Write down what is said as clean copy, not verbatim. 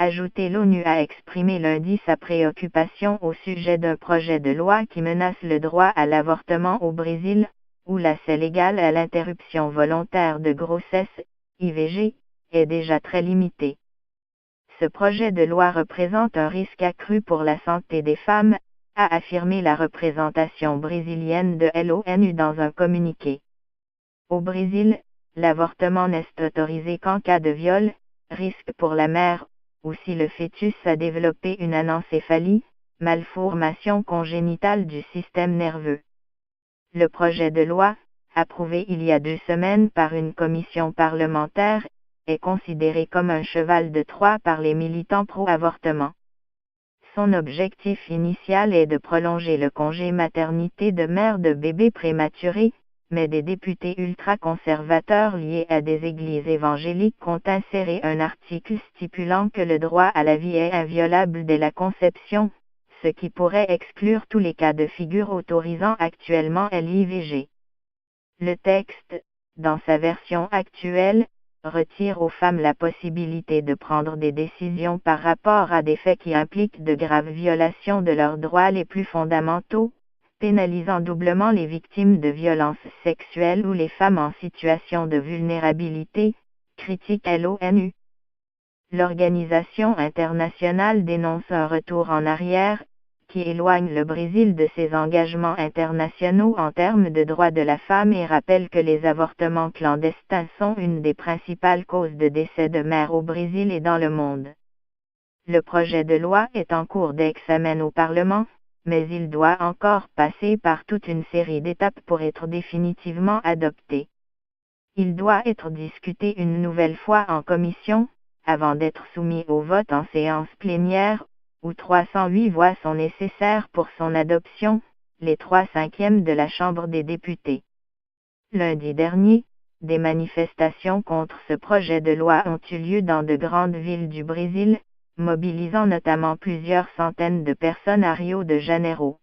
Ajouté, l'ONU a exprimé lundi sa préoccupation au sujet d'un projet de loi qui menace le droit à l'avortement au Brésil, où l'accès légal à l'interruption volontaire de grossesse, IVG, est déjà très limité. Ce projet de loi représente un risque accru pour la santé des femmes, a affirmé la représentation brésilienne de l'ONU dans un communiqué. Au Brésil, l'avortement n'est autorisé qu'en cas de viol, risque pour la mère, ou si le fœtus a développé une anencéphalie, malformation congénitale du système nerveux. Le projet de loi, approuvé il y a 2 semaines par une commission parlementaire, est considéré comme un cheval de Troie par les militants pro-avortement. Son objectif initial est de prolonger le congé maternité de mère de bébés prématurés, mais des députés ultra-conservateurs liés à des églises évangéliques ont inséré un article stipulant que le droit à la vie est inviolable dès la conception, ce qui pourrait exclure tous les cas de figure autorisant actuellement l'IVG. Le texte, dans sa version actuelle, retire aux femmes la possibilité de prendre des décisions par rapport à des faits qui impliquent de graves violations de leurs droits les plus fondamentaux, pénalisant doublement les victimes de violences sexuelles ou les femmes en situation de vulnérabilité, critique l'ONU. L'organisation internationale dénonce un retour en arrière, qui éloigne le Brésil de ses engagements internationaux en termes de droits de la femme et rappelle que les avortements clandestins sont une des principales causes de décès de mères au Brésil et dans le monde. Le projet de loi est en cours d'examen au Parlement, mais il doit encore passer par toute une série d'étapes pour être définitivement adopté. Il doit être discuté une nouvelle fois en commission, avant d'être soumis au vote en séance plénière, où 308 voix sont nécessaires pour son adoption, les 3/5 de la Chambre des députés. Lundi dernier, des manifestations contre ce projet de loi ont eu lieu dans de grandes villes du Brésil, mobilisant notamment plusieurs centaines de personnes à Rio de Janeiro.